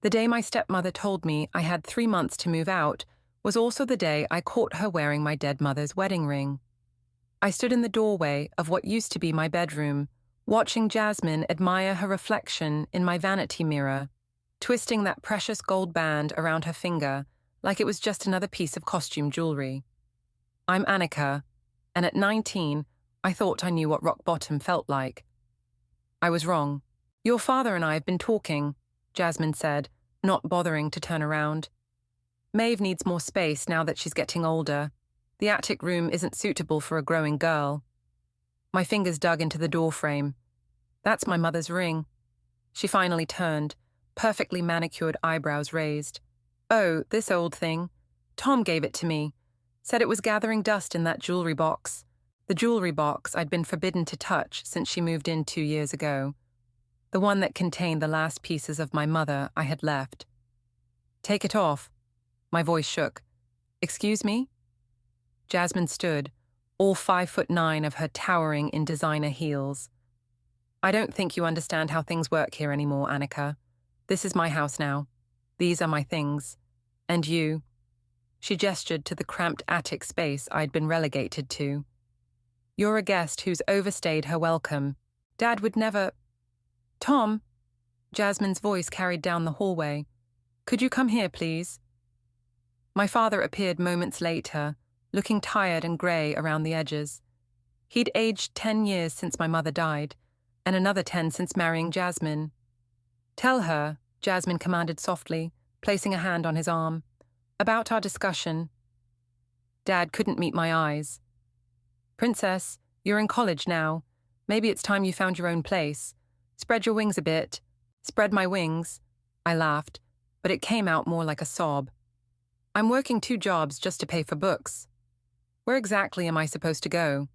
The day my stepmother told me I had 3 months to move out was also the day I caught her wearing my dead mother's wedding ring. I stood in the doorway of what used to be my bedroom, watching Jasmine admire her reflection in my vanity mirror, twisting that precious gold band around her finger like it was just another piece of costume jewelry. I'm Annika, and at 19, I thought I knew what rock bottom felt like. I was wrong. Your father and I have been talking, Jasmine said, not bothering to turn around. Maeve needs more space now that she's getting older. The attic room isn't suitable for a growing girl. My fingers dug into the doorframe. That's my mother's ring. She finally turned, perfectly manicured eyebrows raised. Oh, this old thing. Tom gave it to me. Said it was gathering dust in that jewelry box. The jewelry box I'd been forbidden to touch since she moved in 2 years ago. The one that contained the last pieces of my mother I had left. Take it off. My voice shook. Excuse me? Jasmine stood, all 5'9" of her towering in designer heels. I don't think you understand how things work here anymore, Annika. This is my house now. These are my things. And you. She gestured to the cramped attic space I'd been relegated to. You're a guest who's overstayed her welcome. Dad would never... Tom? Jasmine's voice carried down the hallway. Could you come here, please? My father appeared moments later, looking tired and grey around the edges. He'd aged 10 years since my mother died, and another 10 since marrying Jasmine. Tell her, Jasmine commanded softly, placing a hand on his arm, about our discussion. Dad couldn't meet my eyes. Princess, you're in college now. Maybe it's time you found your own place. Spread your wings a bit. Spread my wings. I laughed, but it came out more like a sob. I'm working 2 jobs just to pay for books. Where exactly am I supposed to go?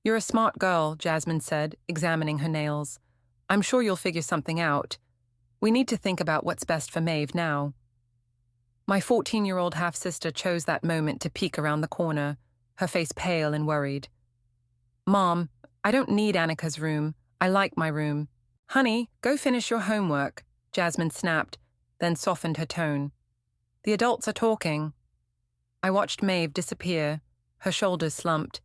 You're a smart girl, Jasmine said, examining her nails. I'm sure you'll figure something out. We need to think about what's best for Maeve now. My 14-year-old half-sister chose that moment to peek around the corner, her face pale and worried. Mom, I don't need Annika's room. I like my room. Honey, go finish your homework, Jasmine snapped, then softened her tone. The adults are talking. I watched Maeve disappear, her shoulders slumped.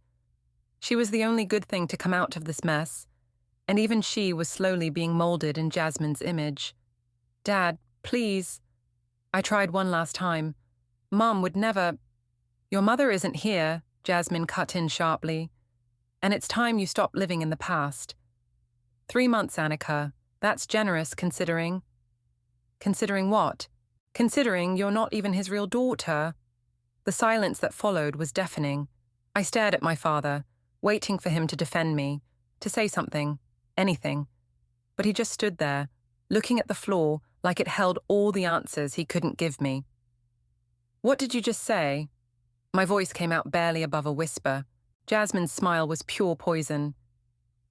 She was the only good thing to come out of this mess, and even she was slowly being molded in Jasmine's image. Dad, please. I tried one last time. Mom would never... Your mother isn't here, Jasmine cut in sharply. And it's time you stopped living in the past. 3 months, Annika. That's generous, considering... Considering what? Considering you're not even his real daughter. The silence that followed was deafening. I stared at my father, waiting for him to defend me, to say something, anything. But he just stood there, looking at the floor like it held all the answers he couldn't give me. What did you just say? My voice came out barely above a whisper. Jasmine's smile was pure poison.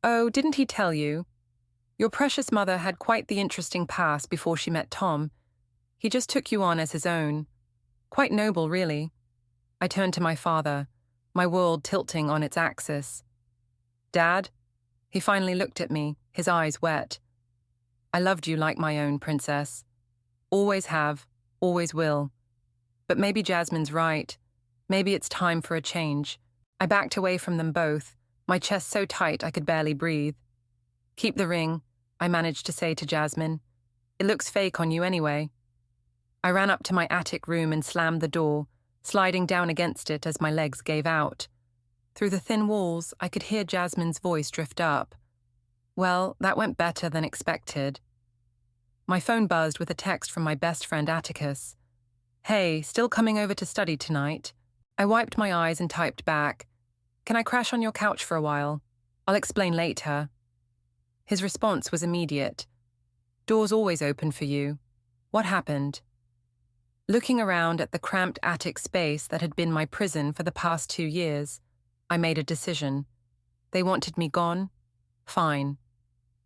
Oh, didn't he tell you? Your precious mother had quite the interesting past before she met Tom. He just took you on as his own. Quite noble, really. I turned to my father, my world tilting on its axis. Dad? He finally looked at me, his eyes wet. I loved you like my own, Princess. Always have, always will. But maybe Jasmine's right. Maybe it's time for a change. I backed away from them both, my chest so tight I could barely breathe. Keep the ring, I managed to say to Jasmine. It looks fake on you anyway. I ran up to my attic room and slammed the door, sliding down against it as my legs gave out. Through the thin walls, I could hear Jasmine's voice drift up. Well, that went better than expected. My phone buzzed with a text from my best friend Atticus. Hey, still coming over to study tonight? I wiped my eyes and typed back. Can I crash on your couch for a while? I'll explain later. His response was immediate. Doors always open for you. What happened? Looking around at the cramped attic space that had been my prison for the past 2 years, I made a decision. They wanted me gone? Fine.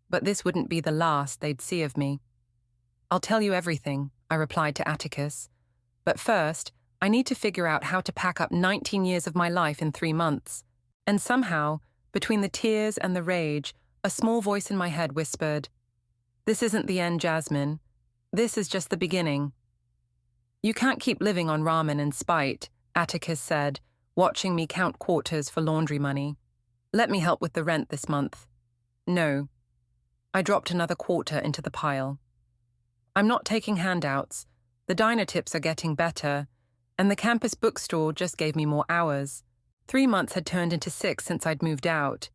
But this wouldn't be the last they'd see of me. I'll tell you everything, I replied to Atticus. But first, I need to figure out how to pack up 19 years of my life in 3 months. And somehow, between the tears and the rage, a small voice in my head whispered, This isn't the end, Jasmine. This is just the beginning. You can't keep living on ramen and spite, Atticus said, watching me count quarters for laundry money. Let me help with the rent this month. No. I dropped another quarter into the pile. I'm not taking handouts. The diner tips are getting better, and the campus bookstore just gave me more hours. 3 months had turned into 6 since I'd moved out.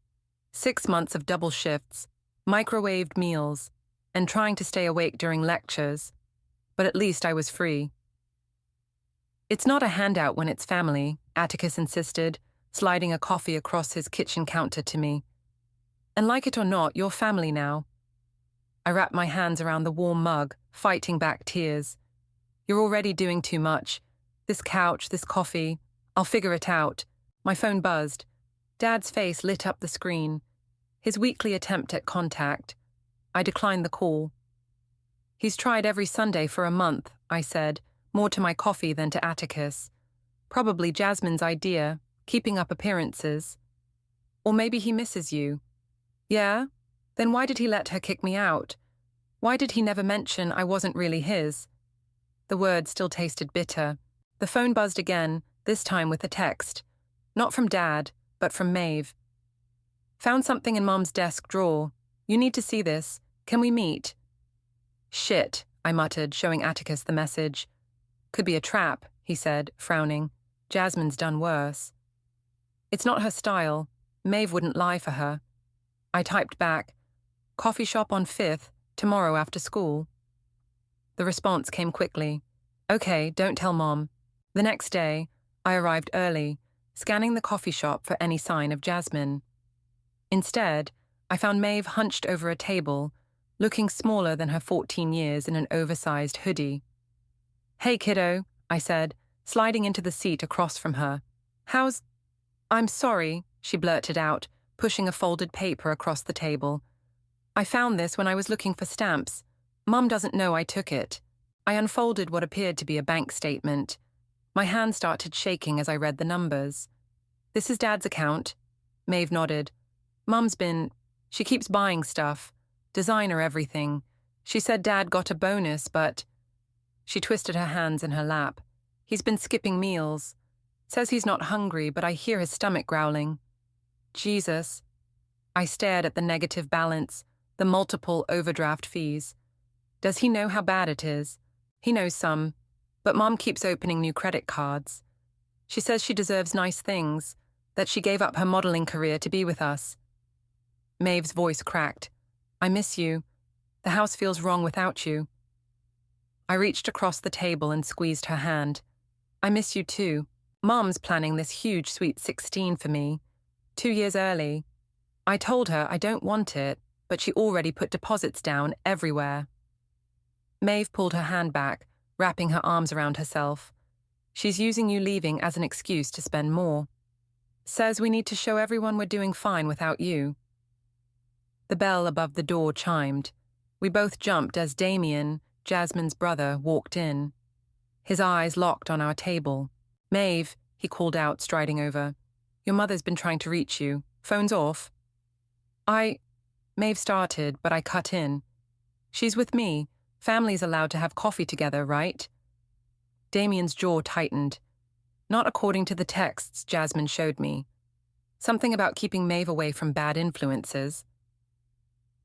6 months of double shifts, microwaved meals, and trying to stay awake during lectures. But at least I was free. It's not a handout when it's family, Atticus insisted, sliding a coffee across his kitchen counter to me. And like it or not, you're family now. I wrapped my hands around the warm mug, fighting back tears. You're already doing too much. This couch, this coffee. I'll figure it out. My phone buzzed. Dad's face lit up the screen. His weekly attempt at contact. I declined the call. He's tried every Sunday for a month, I said, more to my coffee than to Atticus. Probably Jasmine's idea, keeping up appearances. Or maybe he misses you. Yeah? Then why did he let her kick me out? Why did he never mention I wasn't really his? The words still tasted bitter. The phone buzzed again, this time with a text. Not from Dad, but from Maeve. Found something in Mom's desk drawer. You need to see this. Can we meet? Shit, I muttered, showing Atticus the message. Could be a trap, he said, frowning. Jasmine's done worse. It's not her style. Maeve wouldn't lie for her. I typed back, coffee shop on 5th, tomorrow after school. The response came quickly. Okay, don't tell Mom. The next day, I arrived early, scanning the coffee shop for any sign of Jasmine. Instead, I found Maeve hunched over a table, looking smaller than her 14 years in an oversized hoodie. Hey, kiddo, I said, sliding into the seat across from her. How's... I'm sorry, she blurted out, pushing a folded paper across the table. I found this when I was looking for stamps. Mum doesn't know I took it. I unfolded what appeared to be a bank statement. My hand started shaking as I read the numbers. This is Dad's account. Maeve nodded. Mum's been... She keeps buying stuff. Designer everything. She said Dad got a bonus, but... She twisted her hands in her lap. He's been skipping meals. Says he's not hungry, but I hear his stomach growling. Jesus. I stared at the negative balance, the multiple overdraft fees. Does he know how bad it is? He knows some, but Mom keeps opening new credit cards. She says she deserves nice things, that she gave up her modeling career to be with us. Maeve's voice cracked. I miss you. The house feels wrong without you. I reached across the table and squeezed her hand. I miss you too. Mom's planning this huge sweet 16 for me. 2 years early. I told her I don't want it, but she already put deposits down everywhere. Maeve pulled her hand back, wrapping her arms around herself. She's using you leaving as an excuse to spend more. Says we need to show everyone we're doing fine without you. The bell above the door chimed. We both jumped as Damien, Jasmine's brother, walked in. His eyes locked on our table. Maeve, he called out, striding over. Your mother's been trying to reach you. Phone's off. Maeve started, but I cut in. She's with me. Family's allowed to have coffee together, right? Damien's jaw tightened. Not according to the texts Jasmine showed me. Something about keeping Maeve away from bad influences.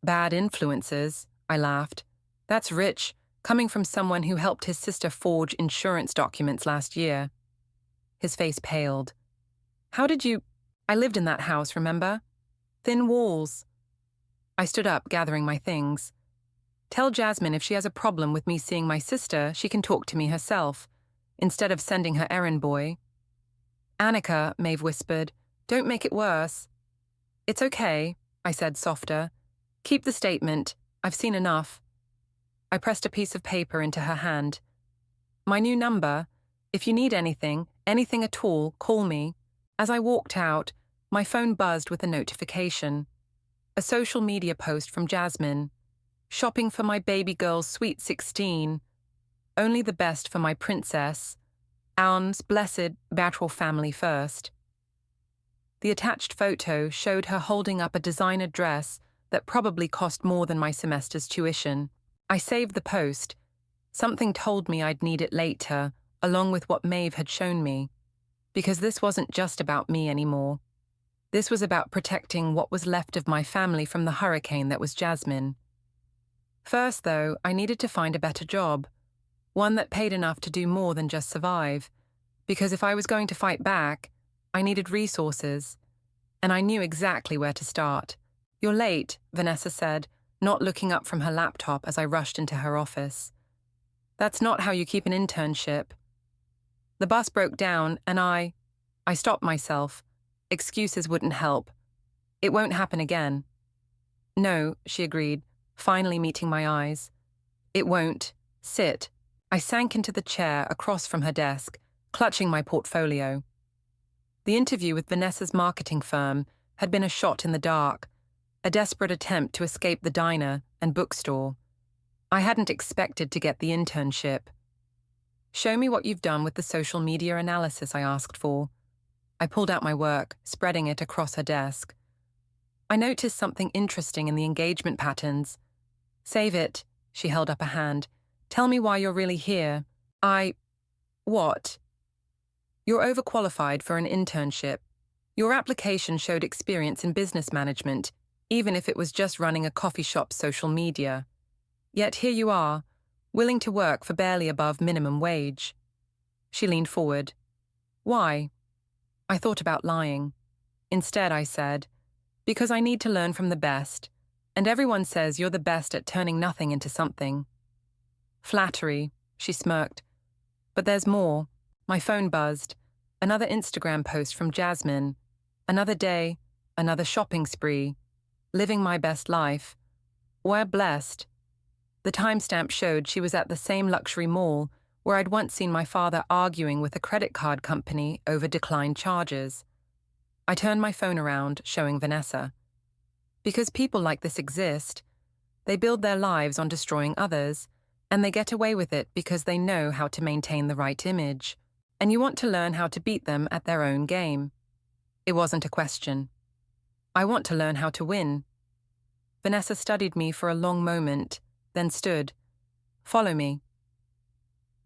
Bad influences, I laughed. That's rich, coming from someone who helped his sister forge insurance documents last year. His face paled. How did you... I lived in that house, remember? Thin walls. I stood up, gathering my things. Tell Jasmine if she has a problem with me seeing my sister, she can talk to me herself, instead of sending her errand boy. Annika, Maeve whispered, don't make it worse. It's okay, I said softer. Keep the statement. I've seen enough. I pressed a piece of paper into her hand. My new number. If you need anything at all, call me. As I walked out, my phone buzzed with a notification. A social media post from Jasmine. Shopping for my baby girl's sweet 16. Only the best for my princess. Ours blessed Battle family first. The attached photo showed her holding up a designer dress that probably cost more than my semester's tuition. I saved the post, Something told me I'd need it later, along with what Maeve had shown me, because this wasn't just about me anymore. This was about protecting what was left of my family from the hurricane that was Jasmine. First, though, I needed to find a better job, one that paid enough to do more than just survive, because if I was going to fight back, I needed resources, and I knew exactly where to start. "You're late," Vanessa said, not looking up from her laptop as I rushed into her office. "That's not how you keep an internship." The bus broke down, and I stopped myself. Excuses wouldn't help. "It won't happen again." "No," she agreed, finally meeting my eyes. "It won't. Sit." I sank into the chair across from her desk, clutching my portfolio. The interview with Vanessa's marketing firm had been a shot in the dark, a desperate attempt to escape the diner and bookstore. I hadn't expected to get the internship. "Show me what you've done with the social media analysis I asked for." I pulled out my work, spreading it across her desk. I noticed something interesting in the engagement patterns. "Save it," she held up a hand. "Tell me why you're really here." What? "You're overqualified for an internship. Your application showed experience in business management, even if it was just running a coffee shop's social media. Yet here you are, willing to work for barely above minimum wage." She leaned forward. "Why?" I thought about lying. Instead, I said, "Because I need to learn from the best, and everyone says you're the best at turning nothing into something." "Flattery," she smirked. "But there's more." My phone buzzed. Another Instagram post from Jasmine. Another day, another shopping spree. Living my best life. We're blessed. The timestamp showed she was at the same luxury mall where I'd once seen my father arguing with a credit card company over declined charges. I turned my phone around, showing Vanessa. Because people like this exist, they build their lives on destroying others, and they get away with it because they know how to maintain the right image, and you want to learn how to beat them at their own game. It wasn't a question. I want to learn how to win. Vanessa studied me for a long moment, then stood. "Follow me."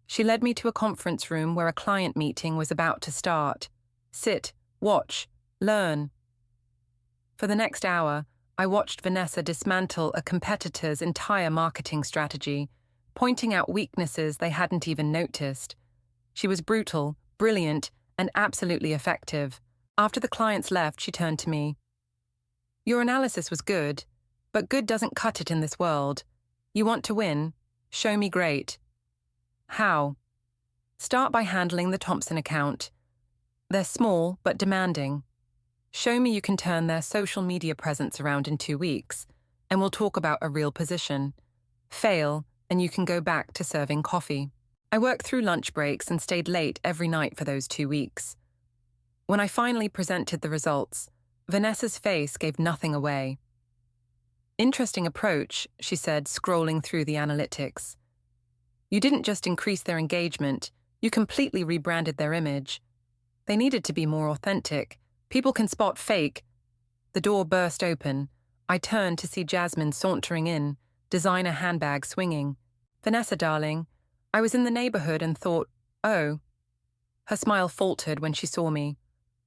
She led me to a conference room where a client meeting was about to start. "Sit, watch, learn." For the next hour, I watched Vanessa dismantle a competitor's entire marketing strategy, pointing out weaknesses they hadn't even noticed. She was brutal, brilliant, and absolutely effective. After the clients left, she turned to me. "Your analysis was good, but good doesn't cut it in this world. You want to win? Show me great." "How?" "Start by handling the Thompson account. They're small but demanding. Show me you can turn their social media presence around in 2 weeks, and we'll talk about a real position. Fail, and you can go back to serving coffee." I worked through lunch breaks and stayed late every night for those 2 weeks. When I finally presented the results, Vanessa's face gave nothing away. "Interesting approach," she said, scrolling through the analytics. "You didn't just increase their engagement, you completely rebranded their image. They needed to be more authentic. People can spot fake." The door burst open. I turned to see Jasmine sauntering in, designer handbag swinging. "Vanessa, darling, I was in the neighborhood and thought, oh." Her smile faltered when she saw me.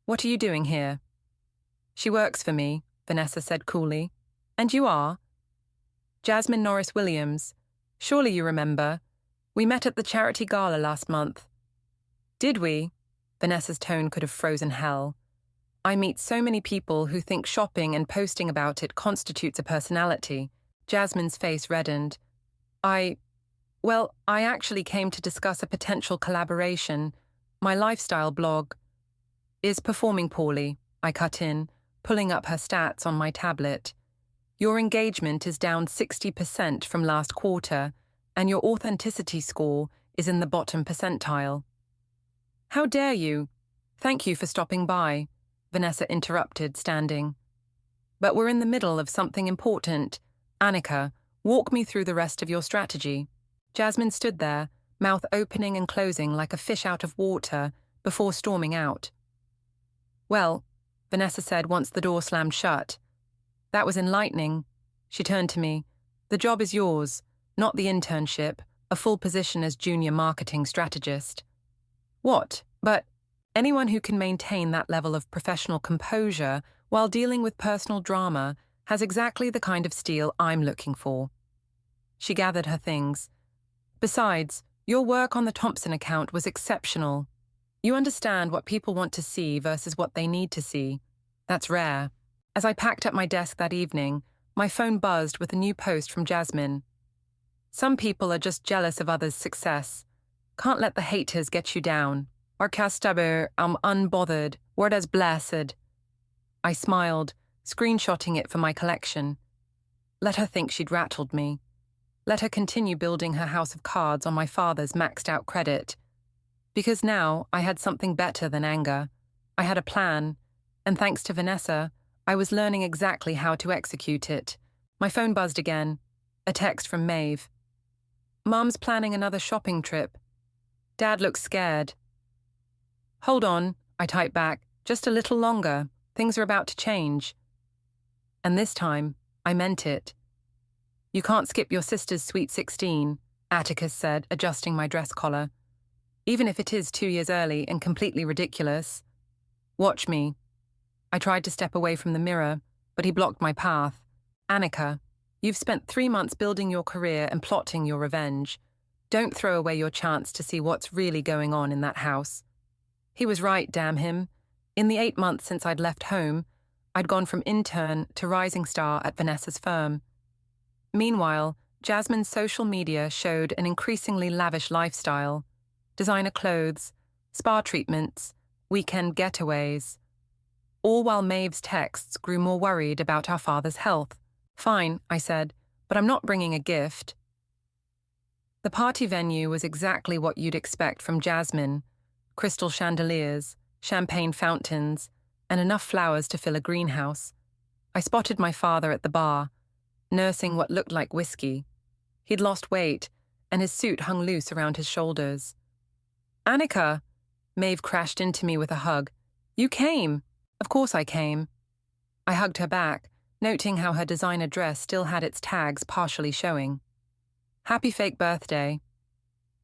"What are you doing here?" "She works for me," Vanessa said coolly. "And you are?" "Jasmine Norris Williams. Surely you remember. We met at the charity gala last month." "Did we?" Vanessa's tone could have frozen hell. I meet so many people who think shopping and posting about it constitutes a personality. Jasmine's face reddened. I actually came to discuss a potential collaboration. My lifestyle blog is performing poorly," I cut in, pulling up her stats on my tablet. "Your engagement is down 60% from last quarter, and your authenticity score is in the bottom percentile." "How dare you?" "Thank you for stopping by," Vanessa interrupted, standing. "But we're in the middle of something important. Annika, walk me through the rest of your strategy." Jasmine stood there, mouth opening and closing like a fish out of water, before storming out. "Well," Vanessa said once the door slammed shut. "That was enlightening." She turned to me. "The job is yours, not the internship. a full position as junior marketing strategist. What? But anyone who can maintain that level of professional composure while dealing with personal drama has exactly the kind of steel I'm looking for. She gathered her things. Besides, your work on the Thompson account was exceptional. You understand what people want to see versus what they need to see. That's rare. As I packed up my desk that evening, my phone buzzed with a new post from Jasmine. Some people are just jealous of others' success. Can't let the haters get you down. Or castaber, I'm unbothered. Word as blessed. I smiled, screenshotting it for my collection. Let her think she'd rattled me. Let her continue building her house of cards on my father's maxed-out credit. Because now I had something better than anger. I had a plan, and thanks to Vanessa, I was learning exactly how to execute it. My phone buzzed again. A text from Maeve. Mum's planning another shopping trip. Dad looks scared. Hold on, I typed back. Just a little longer. Things are about to change. And this time, I meant it. You can't skip your sister's sweet 16, Atticus said, adjusting my dress collar. Even if it is 2 years early and completely ridiculous. Watch me. I tried to step away from the mirror, but he blocked my path. Annika, you've spent 3 months building your career and plotting your revenge. Don't throw away your chance to see what's really going on in that house. He was right, damn him. In the 8 months since I'd left home, I'd gone from intern to rising star at Vanessa's firm. Meanwhile, Jasmine's social media showed an increasingly lavish lifestyle. Designer clothes, spa treatments, weekend getaways. All while Maeve's texts grew more worried about our father's health. Fine, I said, but I'm not bringing a gift. The party venue was exactly what you'd expect from Jasmine. Crystal chandeliers, champagne fountains, and enough flowers to fill a greenhouse. I spotted my father at the bar, nursing what looked like whiskey. He'd lost weight, and his suit hung loose around his shoulders. Annika! Maeve crashed into me with a hug. You came! Of course I came. I hugged her back, noting how her designer dress still had its tags partially showing. Happy fake birthday.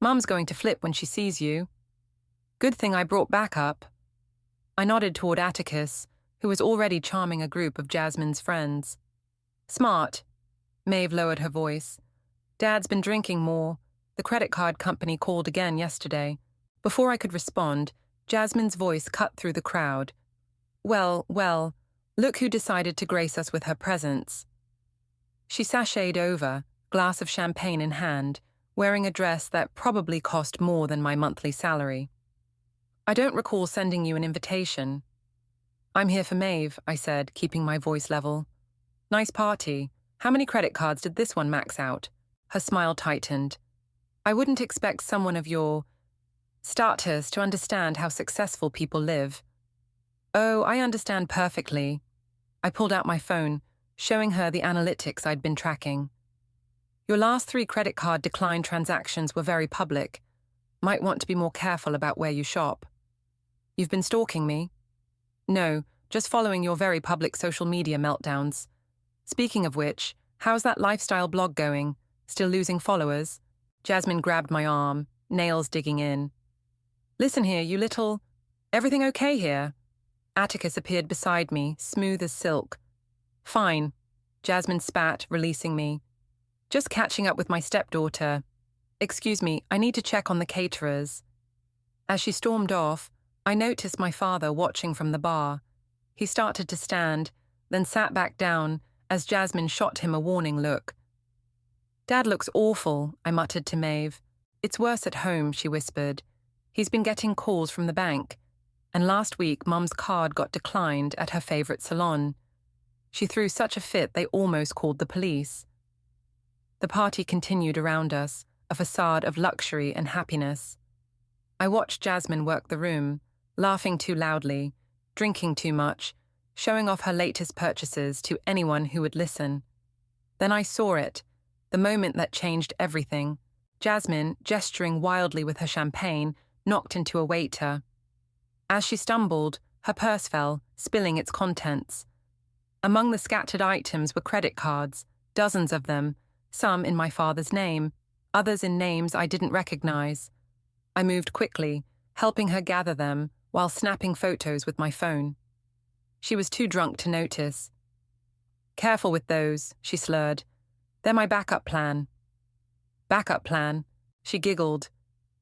Mum's going to flip when she sees you. Good thing I brought backup. I nodded toward Atticus, who was already charming a group of Jasmine's friends. Smart. Maeve lowered her voice. Dad's been drinking more. The credit card company called again yesterday. Before I could respond, Jasmine's voice cut through the crowd. Well, look who decided to grace us with her presence. She sashayed over, glass of champagne in hand, wearing a dress that probably cost more than my monthly salary. I don't recall sending you an invitation. I'm here for Maeve, I said, keeping my voice level. Nice party. How many credit cards did this one max out? Her smile tightened. I wouldn't expect someone of your status to understand how successful people live. Oh, I understand perfectly. I pulled out my phone, showing her the analytics I'd been tracking. Your last 3 credit card decline transactions were very public. Might want to be more careful about where you shop. You've been stalking me? No, just following your very public social media meltdowns. Speaking of which, how's that lifestyle blog going? Still losing followers? Jasmine grabbed my arm, nails digging in. Listen here, you little... Everything okay here? Atticus appeared beside me, smooth as silk. Fine. Jasmine spat, releasing me. Just catching up with my stepdaughter. Excuse me, I need to check on the caterers. As she stormed off, I noticed my father watching from the bar. He started to stand, then sat back down as Jasmine shot him a warning look. Dad looks awful, I muttered to Maeve. It's worse at home, she whispered. He's been getting calls from the bank, and last week Mum's card got declined at her favourite salon. She threw such a fit they almost called the police. The party continued around us, a facade of luxury and happiness. I watched Jasmine work the room, laughing too loudly, drinking too much, showing off her latest purchases to anyone who would listen. Then I saw it, the moment that changed everything. Jasmine, gesturing wildly with her champagne, knocked into a waiter. As she stumbled, her purse fell, spilling its contents. Among the scattered items were credit cards, dozens of them, some in my father's name. others in names I didn't recognize. I moved quickly, helping her gather them while snapping photos with my phone. She was too drunk to notice. "Careful with those," she slurred. "They're my backup plan." "Backup plan?" She giggled,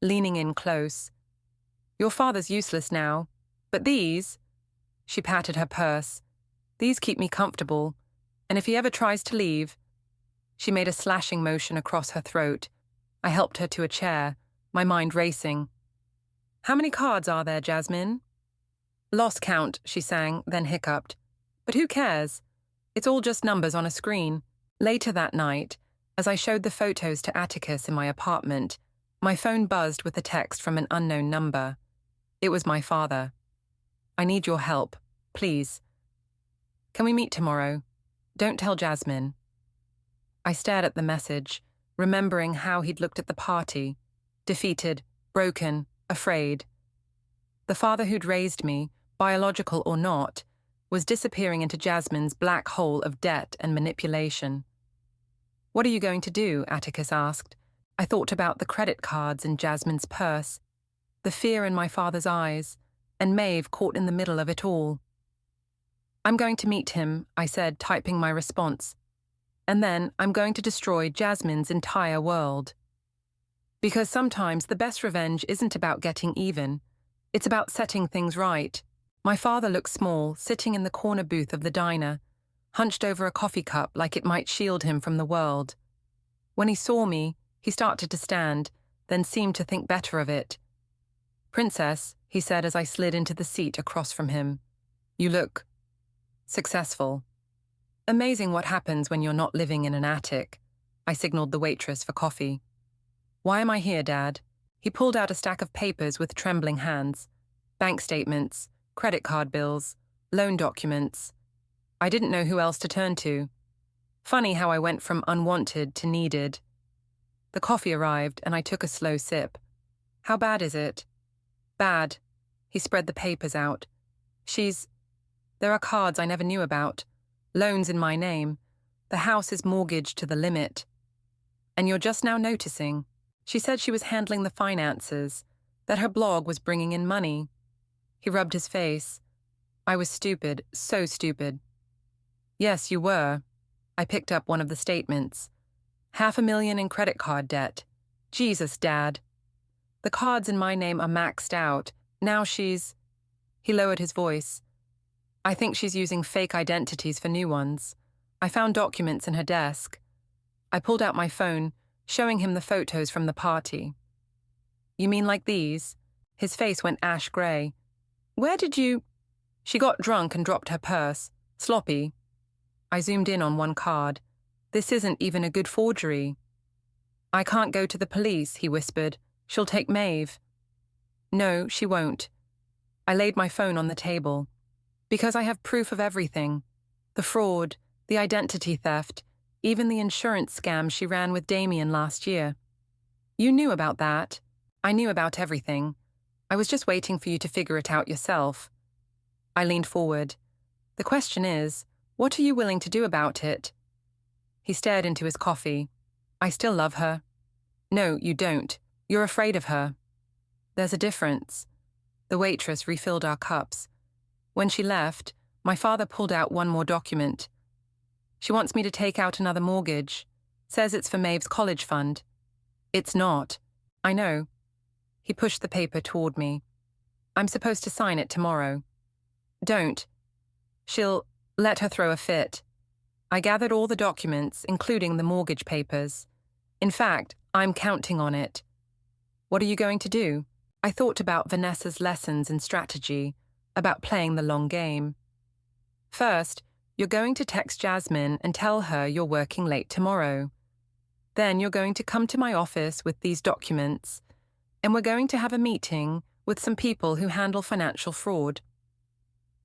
leaning in close. "Your father's useless now. But these—" She patted her purse. "These keep me comfortable. And if he ever tries to leave—" She made a slashing motion across her throat. I helped her to a chair, my mind racing. "How many cards are there, Jasmine?" "Lost count," she sang, then hiccuped. "But who cares? It's all just numbers on a screen." Later that night, as I showed the photos to Atticus in my apartment, my phone buzzed with a text from an unknown number. It was my father. "I need your help, please. Can we meet tomorrow? Don't tell Jasmine." I stared at the message, remembering how he'd looked at the party, defeated, broken, afraid. The father who'd raised me, biological or not, was disappearing into Jasmine's black hole of debt and manipulation. "What are you going to do?" Atticus asked. I thought about the credit cards in Jasmine's purse, the fear in my father's eyes, and Maeve caught in the middle of it all. "I'm going to meet him," I said, typing my response. "And then I'm going to destroy Jasmine's entire world." Because sometimes the best revenge isn't about getting even. It's about setting things right. My father looked small, sitting in the corner booth of the diner, hunched over a coffee cup like it might shield him from the world. When he saw me, he started to stand, then seemed to think better of it. "Princess," he said as I slid into the seat across from him, "you look successful." "Amazing what happens when you're not living in an attic." I signaled the waitress for coffee. "Why am I here, Dad?" He pulled out a stack of papers with trembling hands. Bank statements, credit card bills, loan documents. I didn't know who else to turn to. Funny how I went from unwanted to needed. The coffee arrived and I took a slow sip. "How bad is it?" "Bad." He spread the papers out. There are cards I never knew about. Loans in my name. The house is mortgaged to the limit. And you're just now noticing. She said she was handling the finances, that her blog was bringing in money. He rubbed his face. I was stupid, so stupid. "Yes, you were." I picked up one of the statements. $500,000 in credit card debt. Jesus, Dad. "The cards in my name are maxed out. Now she's—" He lowered his voice. "I think she's using fake identities for new ones. I found documents in her desk." I pulled out my phone, showing him the photos from the party. "You mean like these?" His face went ash grey. "Where did you—" "She got drunk and dropped her purse. Sloppy." I zoomed in on one card. "This isn't even a good forgery." "I can't go to the police," he whispered. "She'll take Maeve." "No, she won't." I laid my phone on the table. "Because I have proof of everything. The fraud, the identity theft, even the insurance scam she ran with Damien last year. You knew about that. I knew about everything. I was just waiting for you to figure it out yourself." I leaned forward. "The question is, what are you willing to do about it?" He stared into his coffee. "I still love her." "No, you don't. You're afraid of her." "There's a difference." The waitress refilled our cups. When she left, my father pulled out one more document. "She wants me to take out another mortgage. Says it's for Maeve's college fund." "It's not." "I know." He pushed the paper toward me. "I'm supposed to sign it tomorrow." "Don't. She'll—" "Let her throw a fit." I gathered all the documents, including the mortgage papers. In fact, I'm counting on it. "What are you going to do?" I thought about Vanessa's lessons in strategy, about playing the long game. "First, you're going to text Jasmine and tell her you're working late tomorrow. Then you're going to come to my office with these documents, and we're going to have a meeting with some people who handle financial fraud."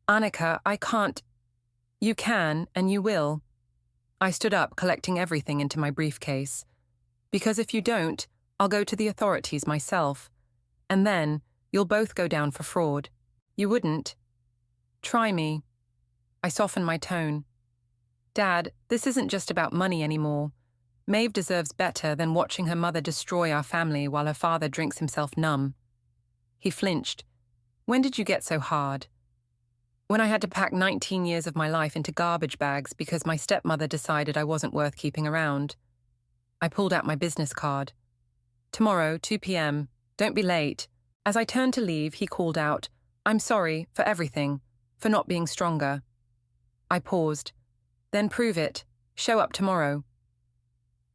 "Annika, I can't—" "You can, and you will." I stood up, collecting everything into my briefcase. "Because if you don't, I'll go to the authorities myself. And then you'll both go down for fraud. You wouldn't?" "Try me." I softened my tone. "Dad, this isn't just about money anymore. Maeve deserves better than watching her mother destroy our family while her father drinks himself numb. He flinched. When did you get so hard? When I had to pack 19 years of my life into garbage bags because my stepmother decided I wasn't worth keeping around. I pulled out my business card. Tomorrow, 2 p.m. Don't be late. As I turned to leave, he called out, I'm sorry for everything, for not being stronger. I paused. Then prove it. Show up tomorrow.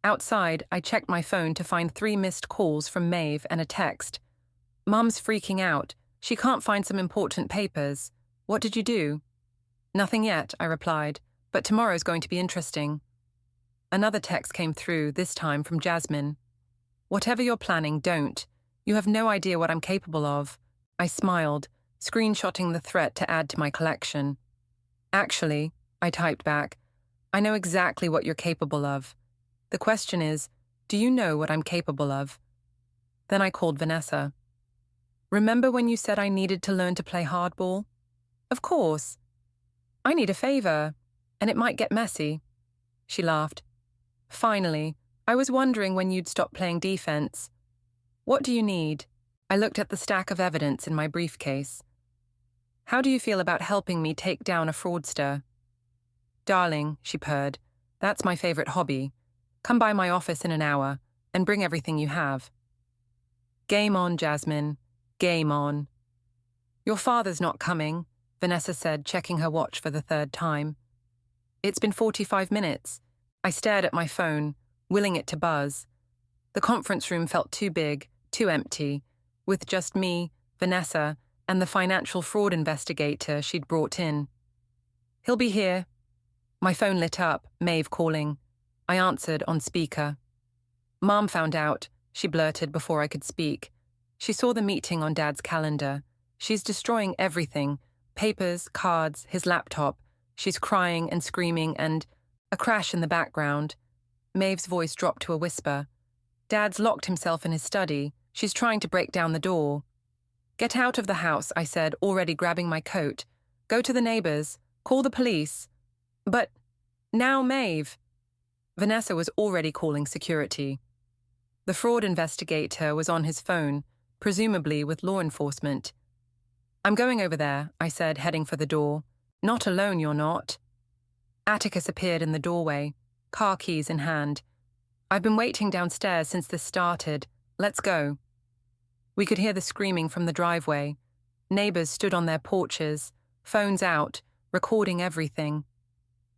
Outside, I checked my phone to find 3 missed calls from Maeve and a text. Mum's freaking out. She can't find some important papers. What did you do? Nothing yet, I replied, but tomorrow's going to be interesting. Another text came through, this time from Jasmine. Whatever you're planning, don't. You have no idea what I'm capable of. I smiled, screenshotting the threat to add to my collection. Actually, I typed back, I know exactly what you're capable of. The question is, do you know what I'm capable of? Then I called Vanessa. Remember when you said I needed to learn to play hardball? Of course. I need a favor, and it might get messy. She laughed. Finally, I was wondering when you'd stop playing defense. What do you need? I looked at the stack of evidence in my briefcase. How do you feel about helping me take down a fraudster? Darling, she purred, that's my favorite hobby. Come by my office in an hour and bring everything you have. Game on, Jasmine. Game on. Your father's not coming, Vanessa said, checking her watch for the 3rd time. It's been 45 minutes. I stared at my phone, willing it to buzz. The conference room felt too big, too empty, with just me, Vanessa, and the financial fraud investigator she'd brought in. He'll be here. My phone lit up, Maeve calling. I answered on speaker. Mom found out, she blurted before I could speak. She saw the meeting on Dad's calendar. She's destroying everything. Papers, cards, his laptop. She's crying and screaming and... A crash in the background. Maeve's voice dropped to a whisper. Dad's locked himself in his study. She's trying to break down the door. Get out of the house, I said, already grabbing my coat. Go to the neighbors. Call the police. But... Now, Maeve. Vanessa was already calling security. The fraud investigator was on his phone, presumably with law enforcement. I'm going over there, I said, heading for the door. Not alone, you're not. Atticus appeared in the doorway, car keys in hand. I've been waiting downstairs since this started. Let's go. We could hear the screaming from the driveway. Neighbors stood on their porches, phones out, recording everything.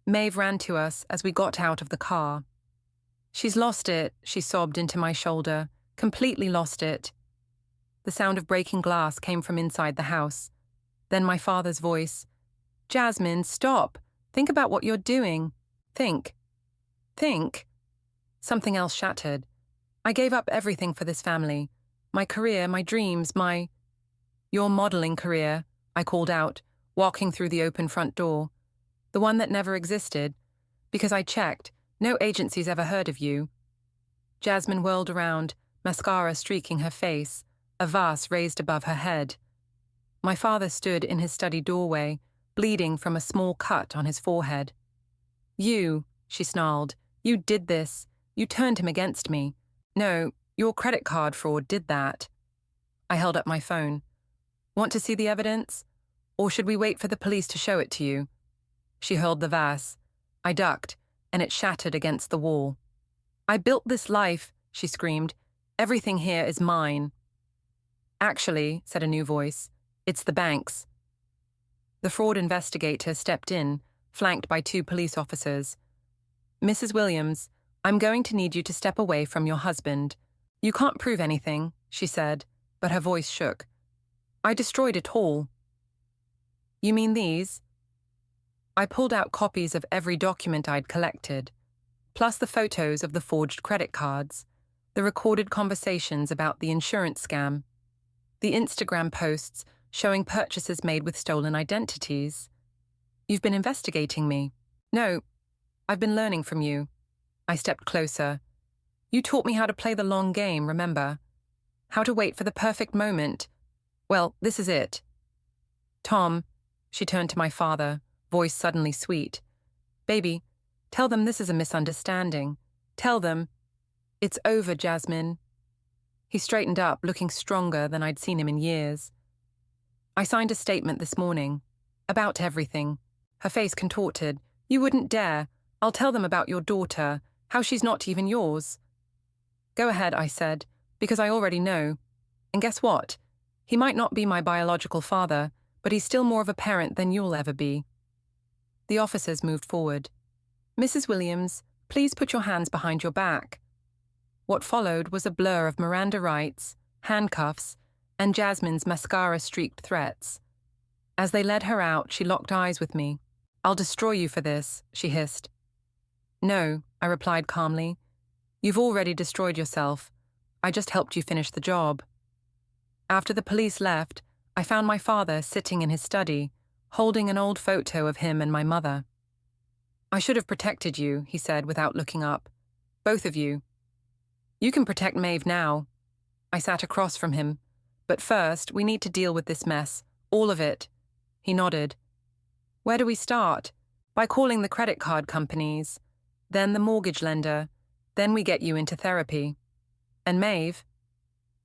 Maeve ran to us as we got out of the car. She's lost it, she sobbed into my shoulder, completely lost it. The sound of breaking glass came from inside the house. Then my father's voice. Jasmine, stop. Think about what you're doing. Think. Think. Something else shattered. I gave up everything for this family. My career, my dreams, my... Your modeling career, I called out, walking through the open front door. The one that never existed. Because I checked, no agency's ever heard of you. Jasmine whirled around, mascara streaking her face, a vase raised above her head. My father stood in his study doorway, bleeding from a small cut on his forehead. You, she snarled, you did this. You turned him against me. No, your credit card fraud did that. I held up my phone. Want to see the evidence? Or should we wait for the police to show it to you? She hurled the vase. I ducked, and it shattered against the wall. I built this life, she screamed. Everything here is mine. Actually, said a new voice, it's the bank's. The fraud investigator stepped in, flanked by 2 police officers. Mrs. Williams, I'm going to need you to step away from your husband. You can't prove anything, she said, but her voice shook. I destroyed it all. You mean these? I pulled out copies of every document I'd collected, plus the photos of the forged credit cards, the recorded conversations about the insurance scam, the Instagram posts showing purchases made with stolen identities. You've been investigating me. No, I've been learning from you. I stepped closer. You taught me how to play the long game, remember? How to wait for the perfect moment. Well, this is it. Tom, she turned to my father, voice suddenly sweet. Baby, tell them this is a misunderstanding. Tell them, it's over, Jasmine. He straightened up, looking stronger than I'd seen him in years. I signed a statement this morning. About everything. Her face contorted. You wouldn't dare. I'll tell them about your daughter, how she's not even yours. Go ahead, I said, because I already know. And guess what? He might not be my biological father, but he's still more of a parent than you'll ever be. The officers moved forward. Mrs. Williams, please put your hands behind your back. What followed was a blur of Miranda rights, handcuffs, and Jasmine's mascara-streaked threats. As they led her out, she locked eyes with me. I'll destroy you for this, she hissed. No, I replied calmly. You've already destroyed yourself. I just helped you finish the job. After the police left, I found my father sitting in his study, holding an old photo of him and my mother. I should have protected you, he said without looking up. Both of you. You can protect Maeve now. I sat across from him. But first, we need to deal with this mess. All of it. He nodded. Where do we start? By calling the credit card companies, then the mortgage lender, then we get you into therapy. And Maeve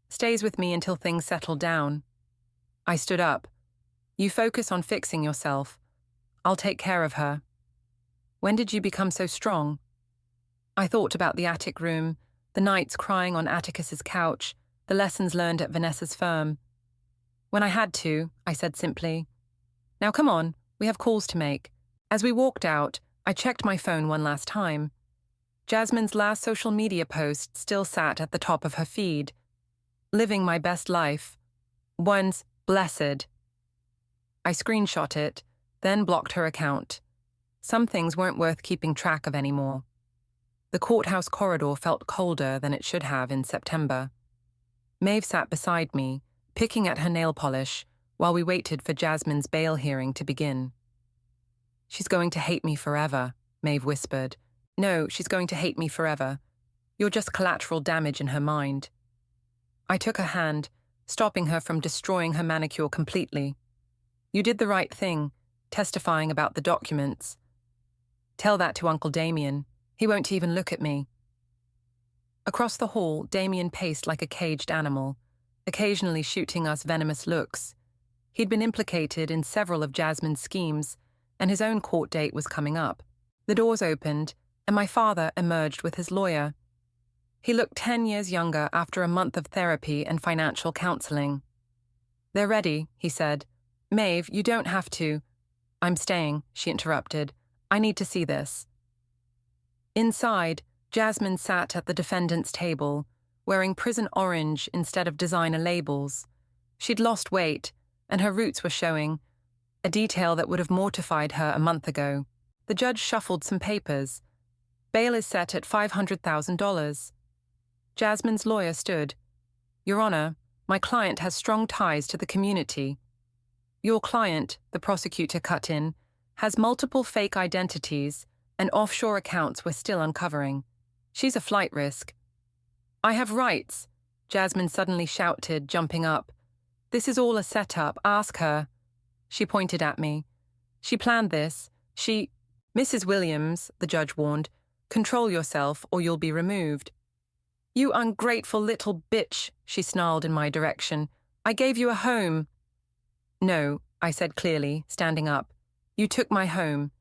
stays with me until things settle down. I stood up. You focus on fixing yourself. I'll take care of her. When did you become so strong? I thought about the attic room, the nights crying on Atticus's couch, the lessons learned at Vanessa's firm. When I had to, I said simply. Now come on, we have calls to make. As we walked out, I checked my phone one last time. Jasmine's last social media post still sat at the top of her feed. Living my best life. Once blessed. I screenshot it, then blocked her account. Some things weren't worth keeping track of anymore. The courthouse corridor felt colder than it should have in September. Maeve sat beside me, picking at her nail polish, while we waited for Jasmine's bail hearing to begin. She's going to hate me forever, Maeve whispered. No, she's going to hate me forever. You're just collateral damage in her mind. I took her hand, stopping her from destroying her manicure completely. You did the right thing, testifying about the documents. Tell that to Uncle Damien. He won't even look at me. Across the hall, Damien paced like a caged animal, occasionally shooting us venomous looks. He'd been implicated in several of Jasmine's schemes, and his own court date was coming up. The doors opened, and my father emerged with his lawyer. He looked 10 years younger after a month of therapy and financial counseling. They're ready, he said. Maeve, you don't have to. I'm staying, she interrupted. I need to see this. Inside, Jasmine sat at the defendant's table, wearing prison orange instead of designer labels. She'd lost weight, and her roots were showing, a detail that would have mortified her a month ago. The judge shuffled some papers. Bail is set at $500,000. Jasmine's lawyer stood. Your Honor, my client has strong ties to the community. Your client, the prosecutor cut in, has multiple fake identities and offshore accounts we're still uncovering. She's a flight risk. I have rights, Jasmine suddenly shouted, jumping up. This is all a setup. Ask her. She pointed at me. She planned this. Mrs. Williams, the judge warned, control yourself or you'll be removed. You ungrateful little bitch, she snarled in my direction. I gave you a home. No, I said clearly, standing up. You took my home.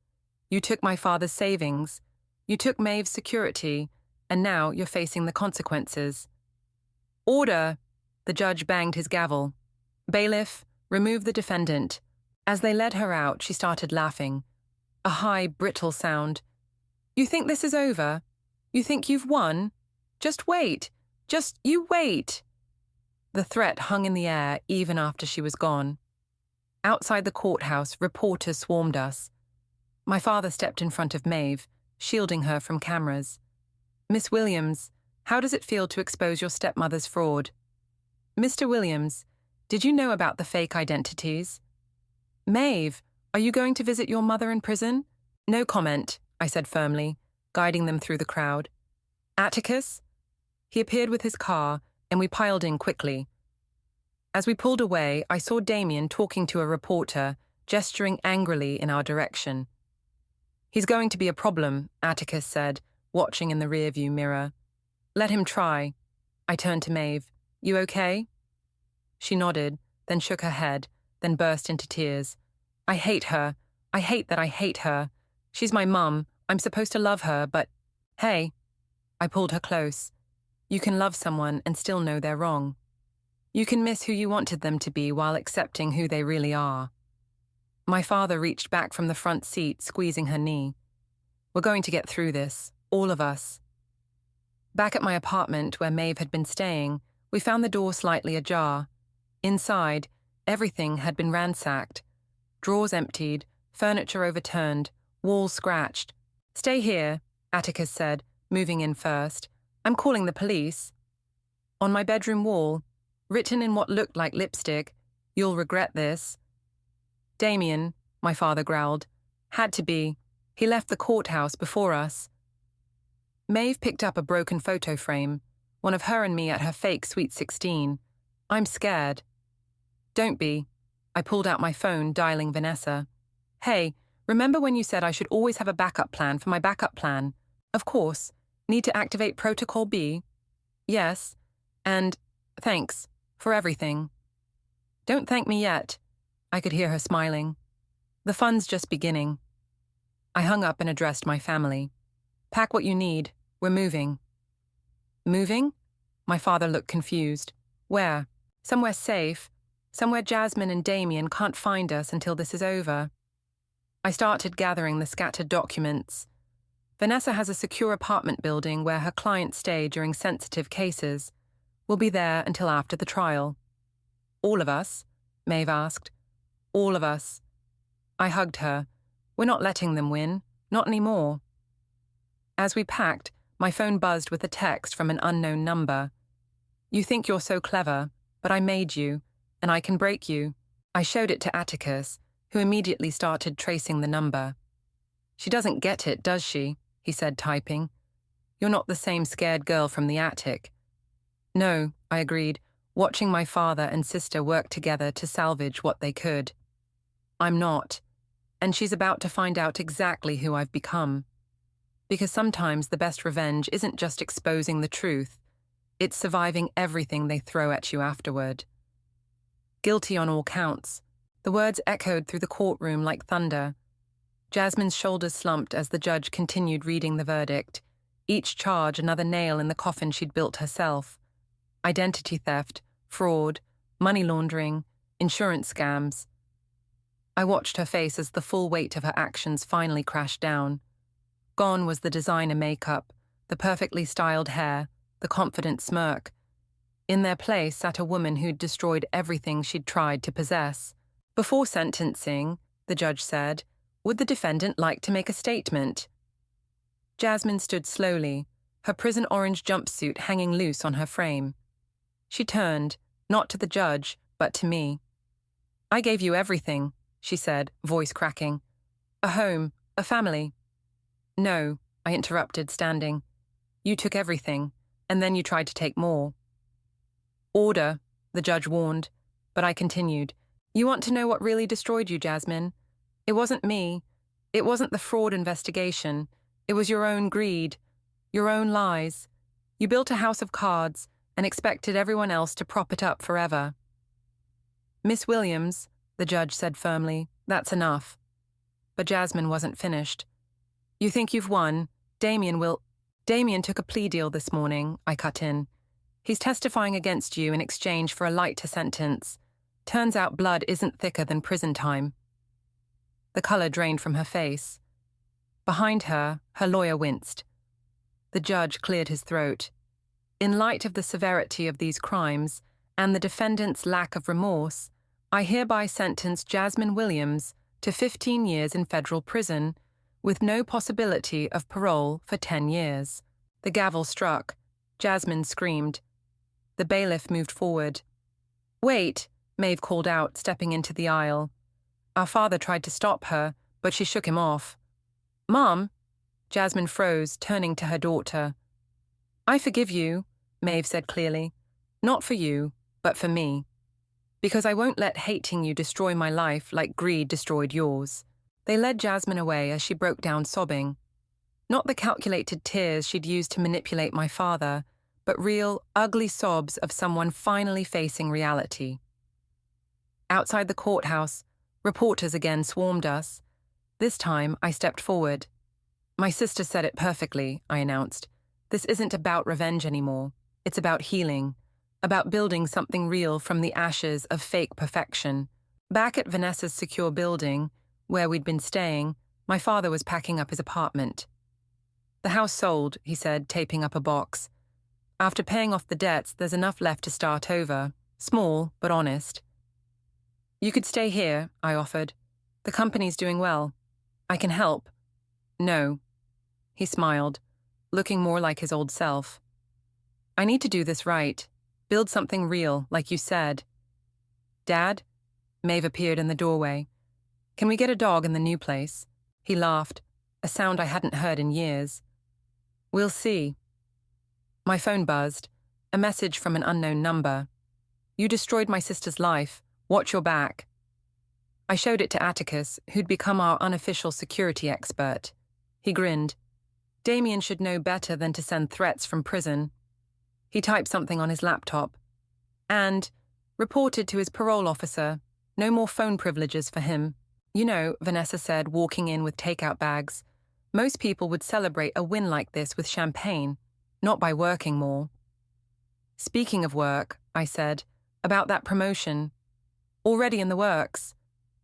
You took my father's savings. You took Maeve's security, and now you're facing the consequences. Order! The judge banged his gavel. Bailiff, remove the defendant. As they led her out, she started laughing. A high, brittle sound. You think this is over? You think you've won? Just wait. You wait. The threat hung in the air even after she was gone. Outside the courthouse, reporters swarmed us. My father stepped in front of Maeve, shielding her from cameras. Miss Williams, how does it feel to expose your stepmother's fraud? Mr. Williams, did you know about the fake identities? Maeve, are you going to visit your mother in prison? No comment, I said firmly, guiding them through the crowd. Atticus? He appeared with his car, and we piled in quickly. As we pulled away, I saw Damien talking to a reporter, gesturing angrily in our direction. He's going to be a problem, Atticus said. watching in the rearview mirror. Let him try. I turned to Maeve. You okay? She nodded, then shook her head, then burst into tears. I hate her. I hate that I hate her. She's my mum. I'm supposed to love her, but... Hey. I pulled her close. You can love someone and still know they're wrong. You can miss who you wanted them to be while accepting who they really are. My father reached back from the front seat, squeezing her knee. We're going to get through this, all of us. Back at my apartment, where Maeve had been staying, we found the door slightly ajar. Inside, everything had been ransacked. Drawers emptied, furniture overturned, walls scratched. Stay here, Atticus said, moving in first. I'm calling the police. On my bedroom wall, written in what looked like lipstick, you'll regret this. Damien, my father growled. Had to be. He left the courthouse before us. Maeve picked up a broken photo frame, one of her and me at her fake Sweet 16. I'm scared. Don't be. I pulled out my phone, dialing Vanessa. Hey, remember when you said I should always have a backup plan for my backup plan? Of course. Need to activate Protocol B? Yes. And thanks for everything. Don't thank me yet. I could hear her smiling. The fun's just beginning. I hung up and addressed my family. Pack what you need. We're moving. Moving? My father looked confused. Where? Somewhere safe. Somewhere Jasmine and Damien can't find us until this is over. I started gathering the scattered documents. Vanessa has a secure apartment building where her clients stay during sensitive cases. We'll be there until after the trial. All of us? Maeve asked. All of us. I hugged her. We're not letting them win. Not anymore. As we packed, my phone buzzed with a text from an unknown number. You think you're so clever, but I made you, and I can break you. I showed it to Atticus, who immediately started tracing the number. She doesn't get it, does she? He said, typing. You're not the same scared girl from the attic. No, I agreed, watching my father and sister work together to salvage what they could. I'm not, and she's about to find out exactly who I've become. Because sometimes the best revenge isn't just exposing the truth, it's surviving everything they throw at you afterward. Guilty on all counts. The words echoed through the courtroom like thunder. Jasmine's shoulders slumped as the judge continued reading the verdict, each charge another nail in the coffin she'd built herself. Identity theft, fraud, money laundering, insurance scams. I watched her face as the full weight of her actions finally crashed down. Gone was the designer makeup, the perfectly styled hair, the confident smirk. In their place sat a woman who'd destroyed everything she'd tried to possess. Before sentencing, the judge said, would the defendant like to make a statement? Jasmine stood slowly, her prison orange jumpsuit hanging loose on her frame. She turned, not to the judge, but to me. I gave you everything, she said, voice cracking. A home, a family. No, I interrupted, standing. You took everything, and then you tried to take more. Order, the judge warned, but I continued. You want to know what really destroyed you, Jasmine? It wasn't me. It wasn't the fraud investigation. It was your own greed, your own lies. You built a house of cards and expected everyone else to prop it up forever. Miss Williams, the judge said firmly, that's enough. But Jasmine wasn't finished. You think you've won? Damien took a plea deal this morning, I cut in. He's testifying against you in exchange for a lighter sentence. Turns out blood isn't thicker than prison time. The colour drained from her face. Behind her, her lawyer winced. The judge cleared his throat. In light of the severity of these crimes and the defendant's lack of remorse, I hereby sentence Jasmine Williams to 15 years in federal prison, with no possibility of parole for 10 years. The gavel struck. Jasmine screamed. The bailiff moved forward. Wait, Maeve called out, stepping into the aisle. Our father tried to stop her, but she shook him off. Mom? Jasmine froze, turning to her daughter. I forgive you, Maeve said clearly. Not for you, but for me. Because I won't let hating you destroy my life like greed destroyed yours. They led Jasmine away as she broke down sobbing. Not the calculated tears she'd used to manipulate my father, but real, ugly sobs of someone finally facing reality. Outside the courthouse, reporters again swarmed us. This time, I stepped forward. "My sister said it perfectly," I announced. "This isn't about revenge anymore. It's about healing, about building something real from the ashes of fake perfection." Back at Vanessa's secure building, where we'd been staying, my father was packing up his apartment. "The house sold," he said, taping up a box. "After paying off the debts, there's enough left to start over. Small, but honest." "You could stay here," I offered. "The company's doing well. I can help." "No." He smiled, looking more like his old self. "I need to do this right. Build something real, like you said." "Dad?" Maeve appeared in the doorway. "Can we get a dog in the new place?" He laughed, a sound I hadn't heard in years. "We'll see." My phone buzzed, a message from an unknown number. "You destroyed my sister's life. Watch your back." I showed it to Atticus, who'd become our unofficial security expert. He grinned. Damien should know better than to send threats from prison. He typed something on his laptop. And reported to his parole officer. No more phone privileges for him. "You know," Vanessa said, walking in with takeout bags, "most people would celebrate a win like this with champagne, not by working more." "Speaking of work," I said, "about that promotion. Already in the works."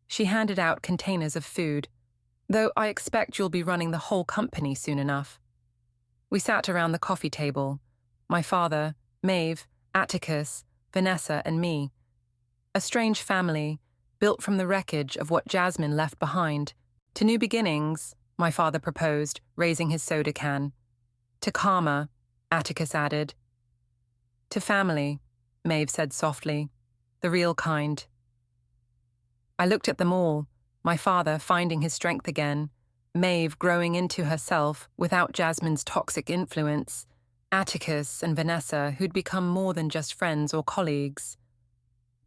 She handed out containers of food. "Though I expect you'll be running the whole company soon enough." We sat around the coffee table. My father, Maeve, Atticus, Vanessa, and me. A strange family, built from the wreckage of what Jasmine left behind. "To new beginnings," my father proposed, raising his soda can. "To karma," Atticus added. "To family," Maeve said softly. "The real kind." I looked at them all, my father finding his strength again, Maeve growing into herself without Jasmine's toxic influence, Atticus and Vanessa who'd become more than just friends or colleagues.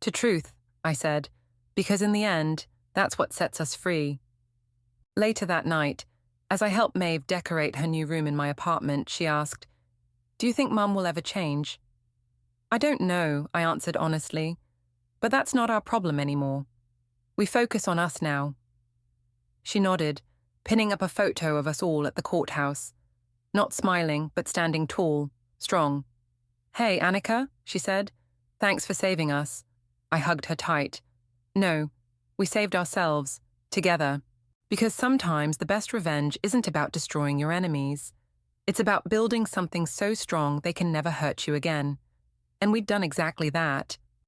"To truth," I said, "because in the end, that's what sets us free." Later that night, as I helped Maeve decorate her new room in my apartment, she asked, "Do you think Mum will ever change?" "I don't know," I answered honestly, "but that's not our problem anymore. We focus on us now." She nodded, pinning up a photo of us all at the courthouse. Not smiling, but standing tall, strong. "Hey, Annika," she said. "Thanks for saving us." I hugged her tight. "No, we saved ourselves, together. Because sometimes the best revenge isn't about destroying your enemies. It's about building something so strong they can never hurt you again. And we'd done exactly that.